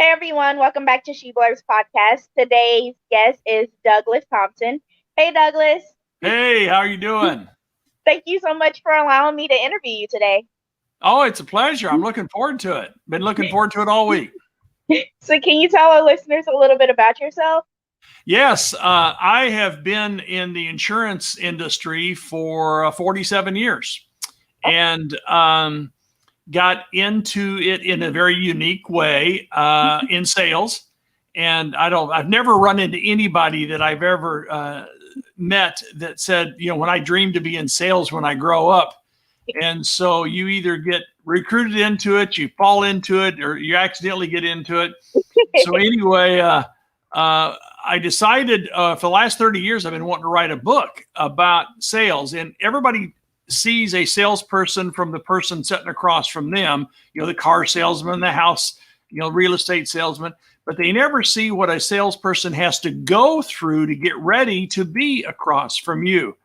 Hey everyone, welcome back to She Blurs podcast. Today's guest is Douglas Thompson. Hey Douglas, Hey, how are you doing? thank you so much for allowing me to interview you today. Oh, it's a pleasure. I'm looking forward to it. Been looking forward to it all week. So, can you tell our listeners a little bit about yourself? Yes, I have been in the insurance industry for 47 years and got into it in a very unique way in sales. And I've never run into anybody that I've ever met that said, when I dreamed to be in sales when I grow up. And so you either get recruited into it, you fall into it, or you accidentally get into it. So anyway, I decided for the last 30 years, I've been wanting to write a book about sales. And everybody sees a salesperson from the person sitting across from them, the car salesman, the house, real estate salesman, but they never see what a salesperson has to go through to get ready to be across from you.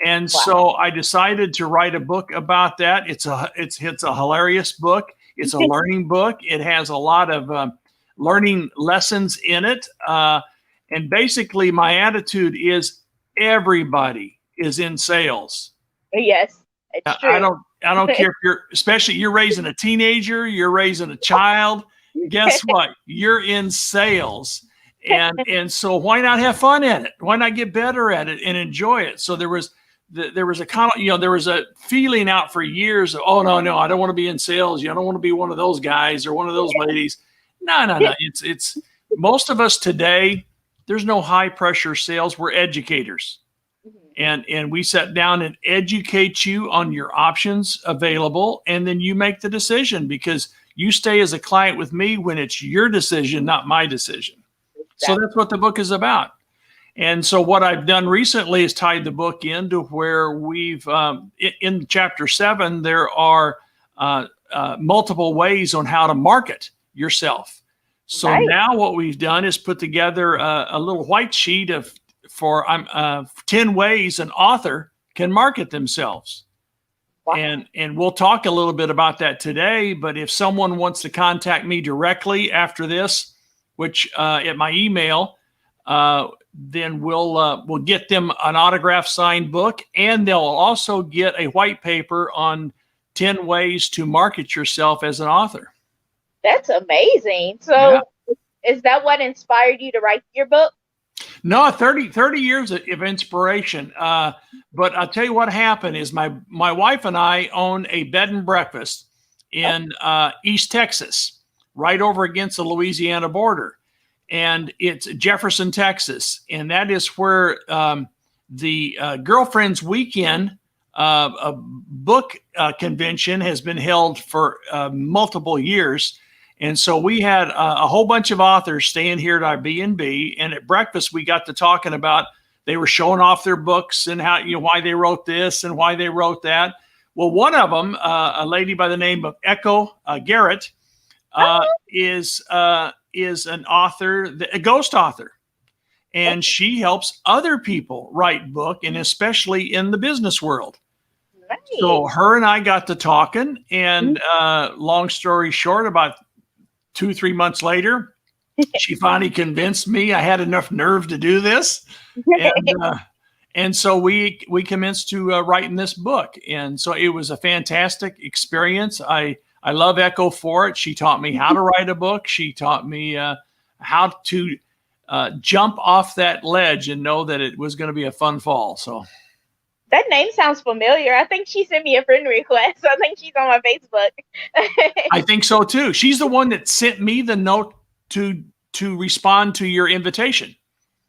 And Wow. so I decided to write a book about that. It's a hilarious book. It's a learning book. It has a lot of learning lessons in it. And basically, my attitude is everybody is in sales. Yes, it's true. I don't care if especially you're raising a teenager, you're raising a child. Guess what? You're in sales. And so why not have fun at it? Why not get better at it and enjoy it? So there was a feeling out for years of, oh no, I don't want to be in sales. I don't want to be one of those guys or one of those ladies. No. It's most of us today, there's no high pressure sales. We're educators. And we sit down and educate you on your options available, and then you make the decision because you stay as a client with me when it's your decision, not my decision. So that's what the book is about. And so what I've done recently is tied the book into where we've, in chapter 7, there are multiple ways on how to market yourself. So now what we've done is put together a little white sheet for 10 ways an author can market themselves. Wow. And we'll talk a little bit about that today. But if someone wants to contact me directly after this, which at my email, then we'll get them an autograph signed book, and they'll also get a white paper on 10 ways to market yourself as an author. That's amazing. So Is that what inspired you to write your book? No, 30 years of inspiration. But I'll tell you what happened is my wife and I own a bed and breakfast in East Texas, right over against the Louisiana border. And it's Jefferson, Texas. And that is where the Girlfriends Weekend, a book convention, has been held for multiple years. And so we had a whole bunch of authors staying here at our B&B, and at breakfast we got to talking about, they were showing off their books and how, why they wrote this and why they wrote that. Well, one of them, a lady by the name of Echo Garrett, is an author, a ghost author, and she helps other people write book, and especially in the business world. Nice. So her and I got to talking, and long story short, about 2-3 months later, she finally convinced me I had enough nerve to do this. And so we commenced to writing this book. And so it was a fantastic experience. I love Echo for it. She taught me how to write a book. She taught me how to jump off that ledge and know that it was going to be a fun fall. So that name sounds familiar. I think she sent me a friend request. I think she's on my Facebook. I think so too. She's the one that sent me the note to respond to your invitation.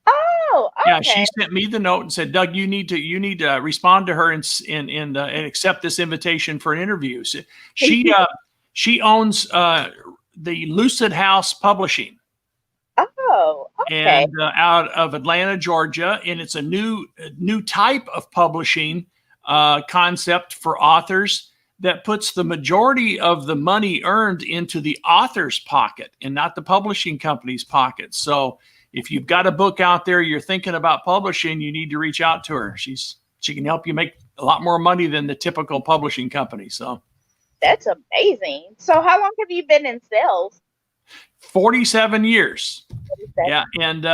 Oh, okay. Yeah, she sent me the note and said, "Doug, you need to respond to her and accept this invitation for an interview." So she owns the Lucid House Publishing. Oh, okay. And out of Atlanta, Georgia, and it's a new type of publishing concept for authors that puts the majority of the money earned into the author's pocket and not the publishing company's pocket. So if you've got a book out there you're thinking about publishing, you need to reach out to her. She can help you make a lot more money than the typical publishing company. So that's amazing. So how long have you been in sales? 47 years. Yeah. And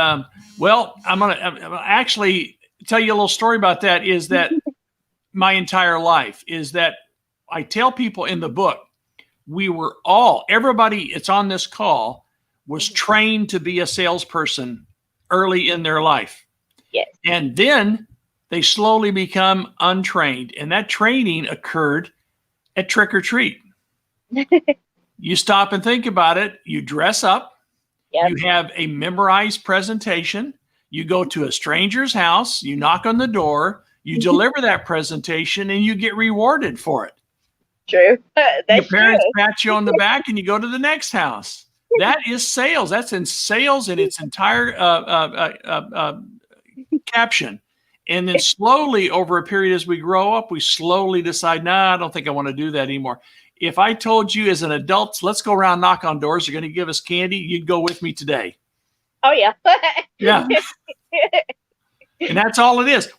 well, I'm gonna actually tell you a little story about that. Is that my entire life is that I tell people in the book, everybody it's on this call was trained to be a salesperson early in their life. Yes. And then they slowly become untrained. And that training occurred at trick or treat. You stop and think about it. You dress up. Yep. You have a memorized presentation. You go to a stranger's house. You knock on the door. You deliver that presentation and you get rewarded for it. True. Your parents pat you on the back and you go to the next house. That is sales. That's in sales in its entire caption. And then slowly over a period as we grow up, we slowly decide, nah, I don't think I want to do that anymore. If I told you as an adult, let's go around, knock on doors, you're going to give us candy, you'd go with me today. Oh, yeah. Yeah. And that's all it is.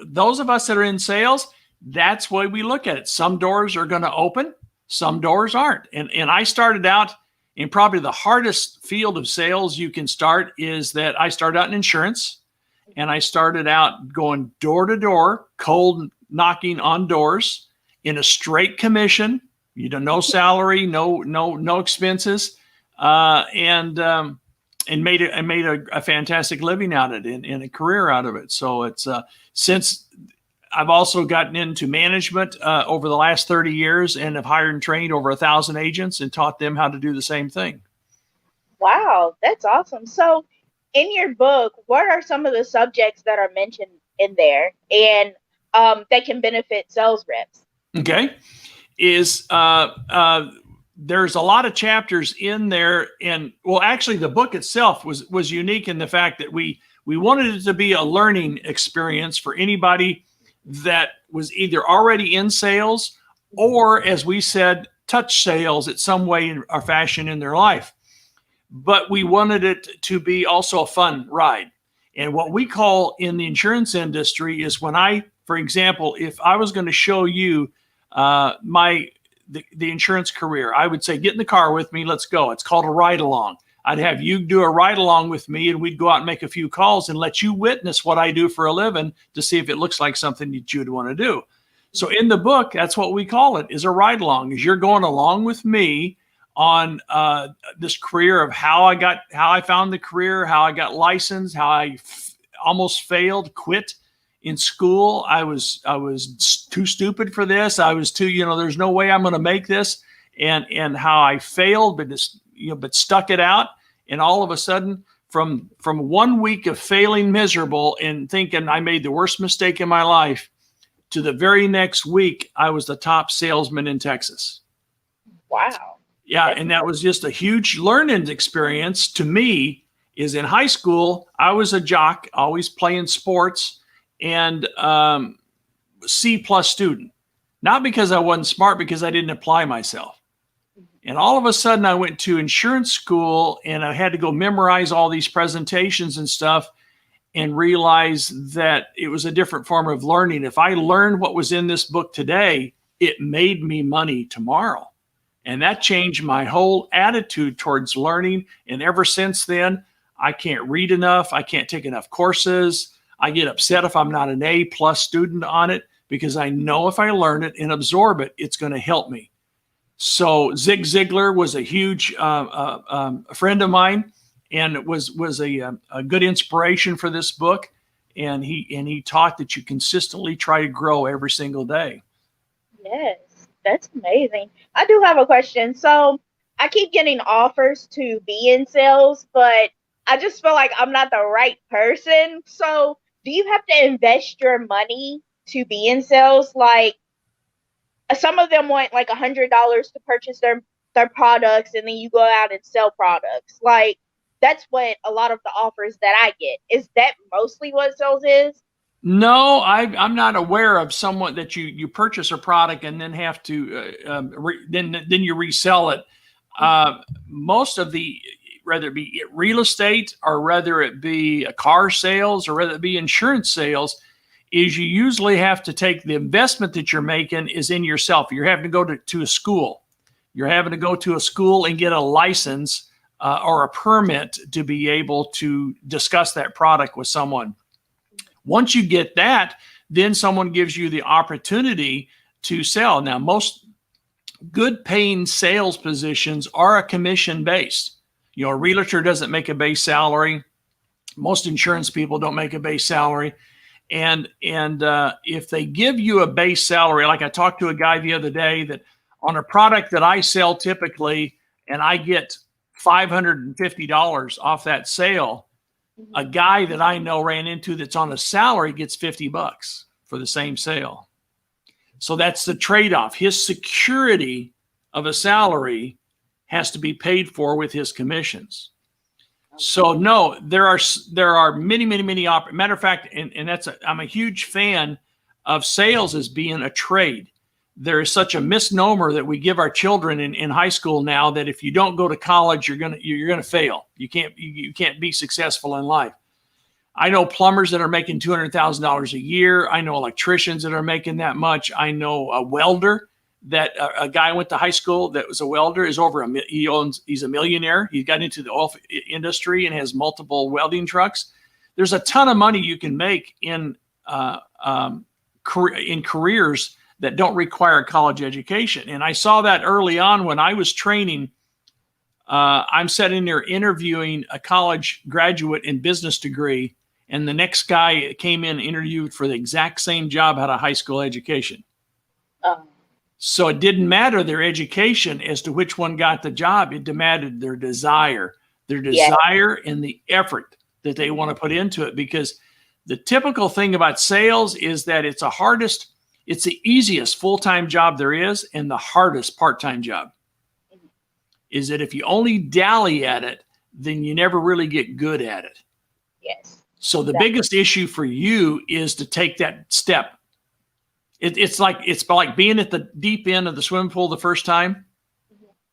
Those of us that are in sales, that's why we look at it. Some doors are going to open, some doors aren't. And I started out in probably the hardest field of sales you can start is that I started out in insurance. And I started out going door to door, cold knocking on doors in a straight commission. No salary, no expenses, and made a fantastic living out of it and a career out of it. So it's since I've also gotten into management over the last 30 years and have hired and trained over 1,000 agents and taught them how to do the same thing. Wow, that's awesome. So in your book, what are some of the subjects that are mentioned in there and that can benefit sales reps? Okay. There's a lot of chapters in there, and well, actually the book itself was unique in the fact that we wanted it to be a learning experience for anybody that was either already in sales or, as we said, touch sales at some way or fashion in their life. But we wanted it to be also a fun ride. And what we call in the insurance industry is for example, if I was going to show you the insurance career, I would say, get in the car with me. Let's go. It's called a ride along. I'd have you do a ride along with me and we'd go out and make a few calls and let you witness what I do for a living to see if it looks like something that you'd want to do. So in the book, that's what we call it, is a ride along, is you're going along with me on this career of how I found the career, how I got licensed, how I almost failed, quit in school. I was too stupid for this. I was too, there's no way I'm going to make this, and how I failed, but stuck it out. And all of a sudden, from 1 week of failing miserable and thinking I made the worst mistake in my life, to the very next week, I was the top salesman in Texas. Wow. Yeah. And that was just a huge learning experience to me. Is in high school, I was a jock, always playing sports, and C+ student. Not because I wasn't smart, because I didn't apply myself. And all of a sudden I went to insurance school and I had to go memorize all these presentations and stuff and realize that it was a different form of learning. If I learned what was in this book today, it made me money tomorrow. And that changed my whole attitude towards learning. And ever since then, I can't read enough. I can't take enough courses. I get upset if I'm not an A+ student on it, because I know if I learn it and absorb it, it's going to help me. So Zig Ziglar was a huge friend of mine, and was a good inspiration for this book. And he taught that you consistently try to grow every single day. Yes, that's amazing. I do have a question. So I keep getting offers to be in sales, but I just feel like I'm not the right person. So do you have to invest your money to be in sales? Like, some of them want like $100 to purchase their products, and then you go out and sell products. Like, that's what a lot of the offers that I get. Is that mostly what sales is? No, I'm not aware of someone that you purchase a product and then have to then you resell it. Most of the, whether it be real estate or whether it be a car sales or whether it be insurance sales, is you usually have to take the investment that you're making is in yourself. You're having to go to a school. You're having to go to a school and get a license or a permit to be able to discuss that product with someone. Once you get that, then someone gives you the opportunity to sell. Now, most good paying sales positions are a commission based. You know, a realtor doesn't make a base salary. Most insurance people don't make a base salary. And if they give you a base salary, like I talked to a guy the other day that on a product that I sell typically, and I get $550 off that sale, a guy that I know ran into that's on a salary gets $50 for the same sale. So that's the trade-off. His security of a salary has to be paid for with his commissions. So no, there are many. Matter of fact, and I'm a huge fan of sales as being a trade. There is such a misnomer that we give our children in high school now that if you don't go to college, you're gonna fail. You can't be successful in life. I know plumbers that are making $200,000 a year. I know electricians that are making that much. I know a welder that a guy went to high school that was a welder is he's a millionaire. He got into the oil industry and has multiple welding trucks. There's a ton of money you can make in careers that don't require a college education. And I saw that early on when I was training. I'm sitting there interviewing a college graduate in business degree, and the next guy came in and interviewed for the exact same job, had a high school education. So it didn't matter their education as to which one got the job. It demanded their desire and the effort that they want to put into it. Because the typical thing about sales is that it's the easiest full-time job there is and the hardest part-time job. Is that if you only dally at it, then you never really get good at it. Yes. So the biggest issue for you is to take that step. It's like being at the deep end of the swimming pool the first time.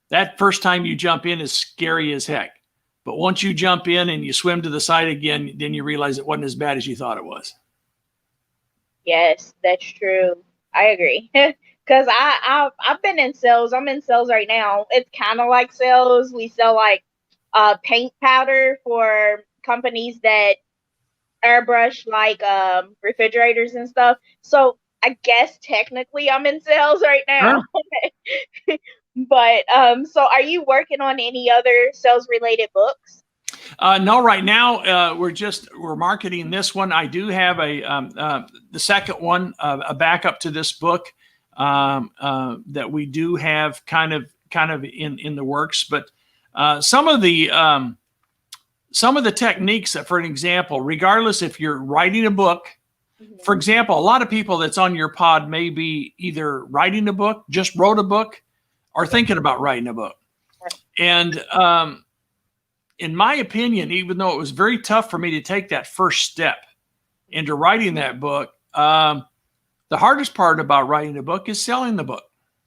That first time you jump in is scary as heck. But once you jump in and you swim to the side again, then you realize it wasn't as bad as you thought it was. Yes, that's true. I agree. Because I've been in sales. I'm in sales right now. It's kind of like sales. We sell like paint powder for companies that airbrush like refrigerators and stuff. So I guess technically I'm in sales right now. Sure. But so are you working on any other sales related books? No, right now we're marketing this one. I do have the second one, a backup to this book that we do have kind of in the works. But some of the techniques that, for an example, regardless if you're writing a book. For example, a lot of people that's on your pod may be either writing a book, just wrote a book, or thinking about writing a book. And in my opinion, even though it was very tough for me to take that first step into writing that book, the hardest part about writing a book is selling the book.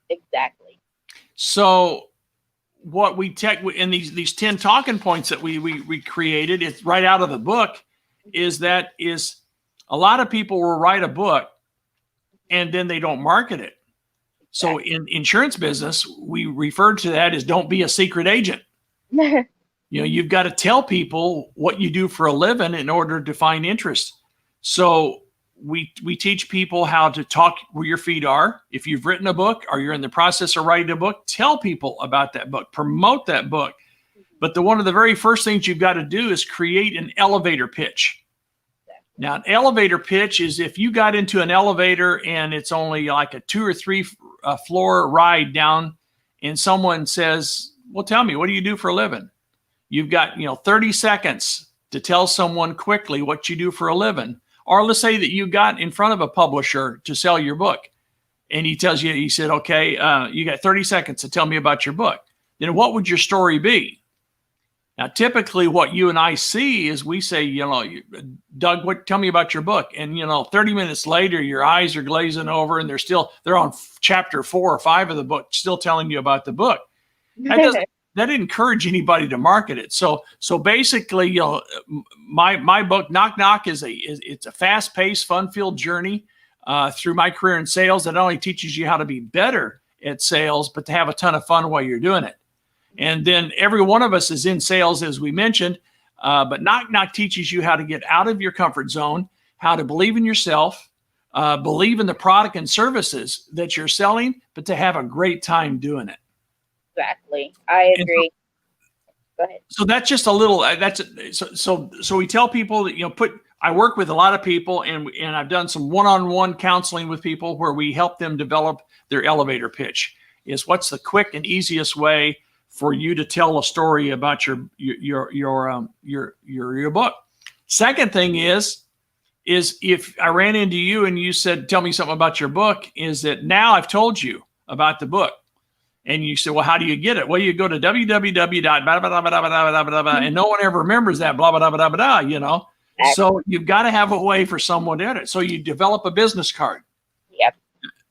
Exactly. So what we take in these 10 talking points that we created, it's right out of the book, is a lot of people will write a book and then they don't market it. So in insurance business, we refer to that as don't be a secret agent. You've got to tell people what you do for a living in order to find interest. So we teach people how to talk where your feet are. If you've written a book or you're in the process of writing a book, tell people about that book, promote that book. But one of the very first things you've got to do is create an elevator pitch. Now, an elevator pitch is if you got into an elevator and it's only like a 2 or 3 floor ride down, and someone says, well, tell me, what do you do for a living? You've got 30 seconds to tell someone quickly what you do for a living. Or let's say that you got in front of a publisher to sell your book, and he tells you, he said, okay, you got 30 seconds to tell me about your book. Then what would your story be? Now, typically what you and I see is we say, Doug, tell me about your book. And, 30 minutes later, your eyes are glazing over and they're on chapter 4 or 5 of the book, still telling you about the book. That didn't encourage anybody to market it. So basically, my book, Knock Knock, it's a fast-paced, fun-filled journey through my career in sales that not only teaches you how to be better at sales, but to have a ton of fun while you're doing it. And then every one of us is in sales, as we mentioned. But Knock Knock teaches you how to get out of your comfort zone, how to believe in yourself, believe in the product and services that you're selling, but to have a great time doing it. Exactly. I agree. Go ahead. So that's just a little. So we tell people that I work with a lot of people, and I've done some one-on-one counseling with people where we help them develop their elevator pitch. Is what's the quick and easiest way for you to tell a story about your book. Second thing is if I ran into you and you said, tell me something about your book, is that now I've told you about the book. And you said, well, how do you get it? Well, you go to www. And no one ever remembers that, blah, blah, blah, blah, blah, So you've got to have a way for someone to edit. So you develop a business card. Yep.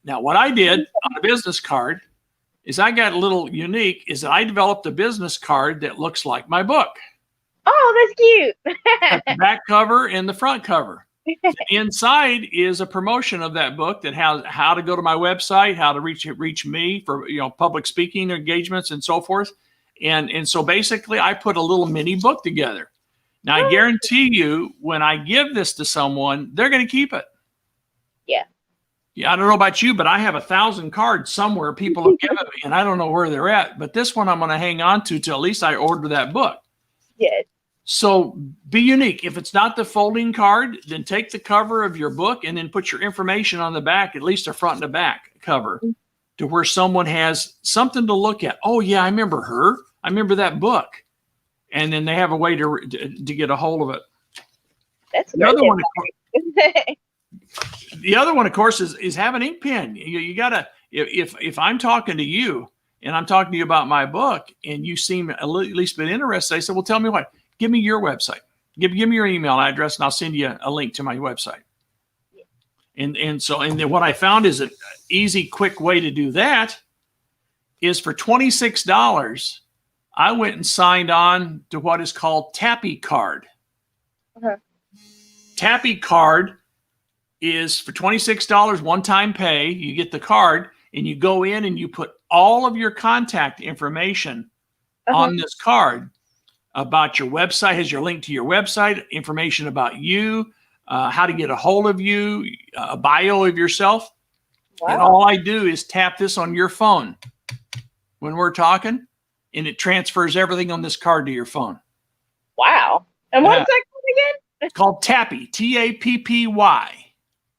Now, what I did on a business card is I got a little unique, is that I developed a business card that looks like my book. Oh, that's cute. The back cover and the front cover. Inside is a promotion of that book that has how to go to my website, how to reach me for public speaking engagements and so forth. And so basically I put a little mini book together. Now I guarantee you when I give this to someone, they're going to keep it. Yeah. Yeah, I don't know about you, but I have 1,000 cards somewhere people have given me, and I don't know where they're at. But this one I'm going to hang on to till at least I order that book. Yes. So be unique. If it's not the folding card, then take the cover of your book and then put your information on the back, at least the front and the back cover, to where someone has something to look at. Oh, yeah, I remember her. I remember that book. And then they have a way to get a hold of it. That's the other one. The other one, of course, is have an ink pen. You got to, if I'm talking to you and I'm talking to you about my book and you seem at least a bit interested, I said, well, tell me what. Give me your website. Give me your email address, and I'll send you a link to my website. Yeah. And then what I found is an easy, quick way to do that is for $26, I went and signed on to what is called Tappy Card. Uh-huh. Tappy Card is for $26, one-time pay. You get the card, and you go in and you put all of your contact information on this card about your website, has your link to your website, information about you, how to get a hold of you, a bio of yourself. Wow. And all I do is tap this on your phone when we're talking, and it transfers everything on this card to your phone. Wow. And what's that called again? It's called Tappy, Tappy.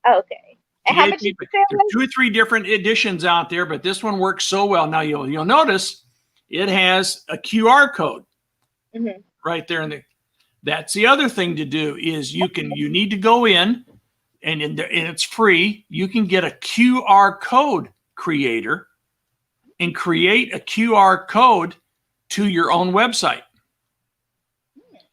Okay. And how much? There's 2 or 3 different editions out there, but this one works so well. Now you'll notice it has a QR code right there. That's the other thing to do is you need to go in and it's free. You can get a QR code creator and create a QR code to your own website.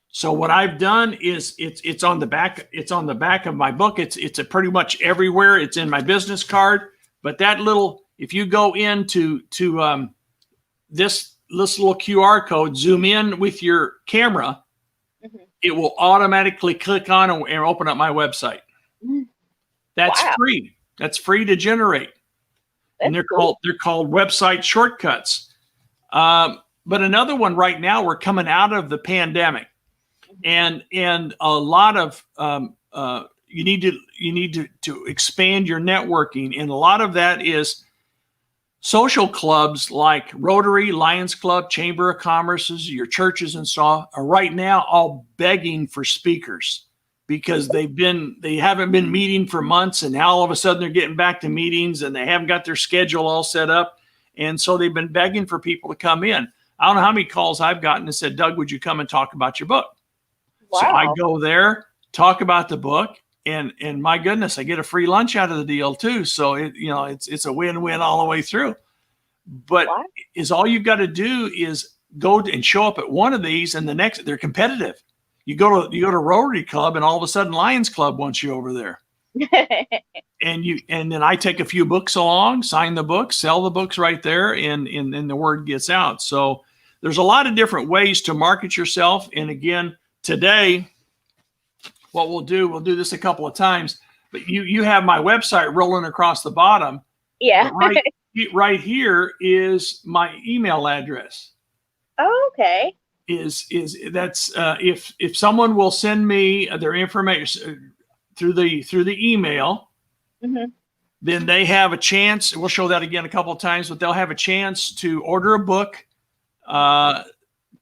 So what I've done is it's on the back. It's on the back of my book. It's pretty much everywhere. It's in my business card. But that little, if you go into this little QR code, zoom in with your camera, it will automatically click on and open up my website. That's free. That's free to generate. And they're called website shortcuts. But another one right now, we're coming out of the pandemic. And a lot of you need to expand your networking, and a lot of that is social clubs like Rotary, Lions Club, Chamber of Commerce's, your churches and so on are right now all begging for speakers because they haven't been meeting for months, and now all of a sudden they're getting back to meetings and they haven't got their schedule all set up, and so they've been begging for people to come in. I don't know how many calls I've gotten that said, Doug, would you come and talk about your book? Wow. So I go there, talk about the book, and my goodness, I get a free lunch out of the deal too. So it's a win-win all the way through. But is all you've got to do is go and show up at one of these, and the next they're competitive. You go to Rotary Club, and all of a sudden Lions Club wants you over there. and then I take a few books along, sign the books, sell the books right there, and the word gets out. So there's a lot of different ways to market yourself. And again, today, what we'll do this a couple of times, but you have my website rolling across the bottom. Yeah. Right here is my email address. Oh, okay. Is that's if someone will send me their information through the email, Mm-hmm. then they have a chance. We'll show that again a couple of times, but they'll have a chance to order a book,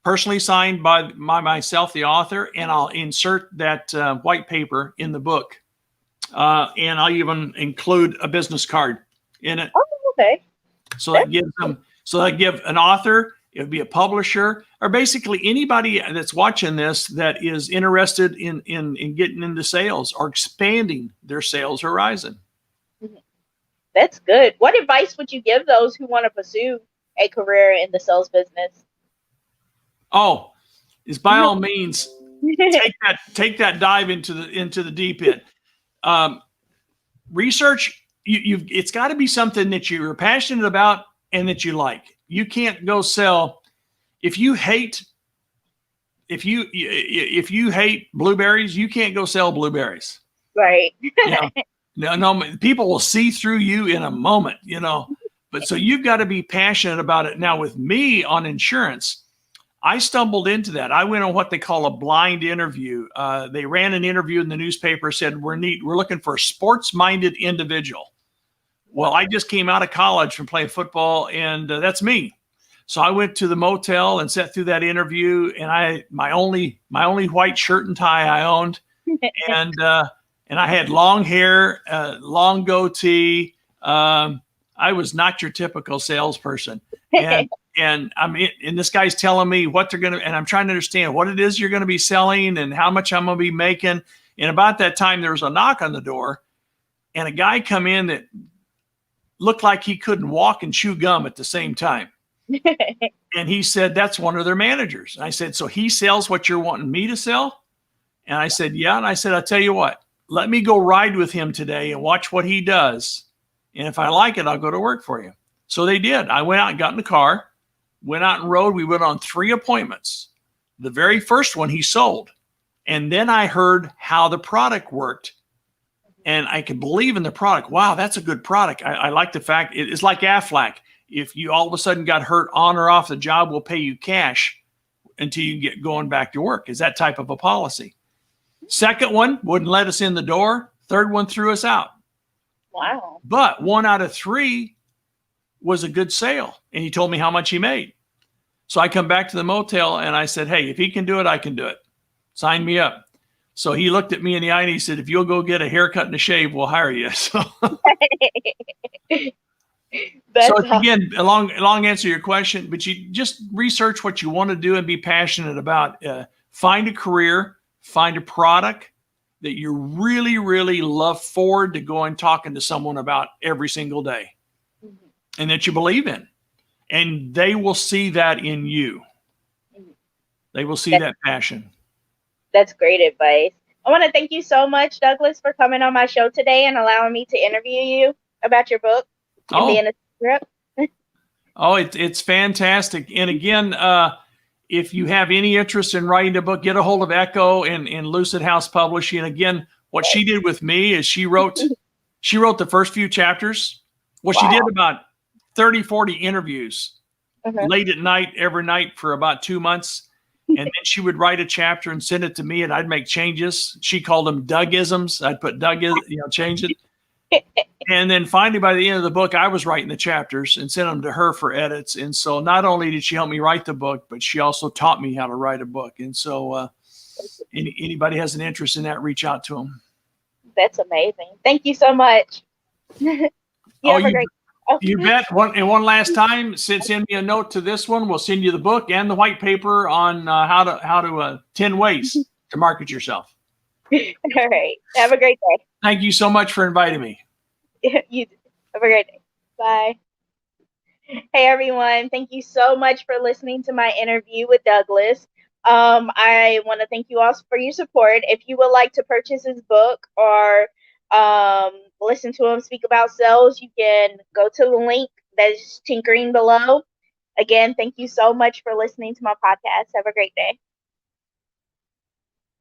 personally signed by myself, the author, and I'll insert that white paper in the book, and I'll even include a business card in it. Oh, okay. So that gives them. So that give an author, it would be a publisher, or basically anybody that's watching this that is interested in getting into sales or expanding their sales horizon. That's good. What advice would you give those who want to pursue a career in the sales business? Oh, is by all means take that dive into the deep end. Research. It's got to be something that you're passionate about and that you like. You can't go sell if you hate blueberries. You can't go sell blueberries. Right. No, people will see through you in a moment, But so you've got to be passionate about it. Now, with me on insurance, I stumbled into that. I went on what they call a blind interview. They ran an interview in the newspaper, said we're looking for a sports-minded individual. Well, I just came out of college from playing football, and that's me. So I went to the motel and sat through that interview, and my only white shirt and tie I owned, and I had long hair, long goatee. I was not your typical salesperson, and and this guy's telling me what they're gonna, and I'm trying to understand what it is you're going to be selling and how much I'm going to be making. And about that time, there was a knock on the door, and a guy come in that looked like he couldn't walk and chew gum at the same time. And he said, that's one of their managers. And I said, so he sells what you're wanting me to sell? And I said, yeah. And I said, I'll tell you what, let me go ride with him today and watch what he does. And if I like it, I'll go to work for you. So they did. I went out and got in the car, went out and rode. We went on 3 appointments. The very first one he sold. And then I heard how the product worked. And I could believe in the product. Wow, that's a good product. I like the fact it's like Aflac. If you all of a sudden got hurt on or off the job, we'll pay you cash until you get going back to work. Is that type of a policy? Second one wouldn't let us in the door. Third one threw us out. Wow. But 1 out of 3 was a good sale. And he told me how much he made. So I come back to the motel and I said, hey, if he can do it, I can do it. Sign me up. So he looked at me in the eye and he said, if you'll go get a haircut and a shave, we'll hire you. So, again, a long answer to your question, but you just research what you want to do and be passionate about. Find a career, find a product that you really, really love forward to going talking to someone about every single day, and that you believe in. And they will see that in you. They will see that passion. That's great advice. I want to thank you so much, Douglas, for coming on my show today and allowing me to interview you about your book and being a script. It's fantastic. And again, if you have any interest in writing a book, get a hold of Echo and Lucid House Publishing. And again, what she did with me is she wrote the first few chapters. Well, she did about 30, 40 interviews late at night, every night for about 2 months. And then she would write a chapter and send it to me, and I'd make changes. She called them Dougisms. I'd put change it. And then finally, by the end of the book, I was writing the chapters and sent them to her for edits. And so not only did she help me write the book, but she also taught me how to write a book. And so anybody has an interest in that, reach out to them. That's amazing. Thank you so much. You bet. One last time, send me a note to this one. We'll send you the book and the white paper on how to 10 ways to market yourself. All right. Have a great day. Thank you so much for inviting me. You have a great day. Bye. Hey, everyone. Thank you so much for listening to my interview with Douglas. I want to thank you all for your support. If you would like to purchase his book or listen to him speak about sales, you can go to the link that is tinkering below. Again, thank you so much for listening to my podcast. Have a great day.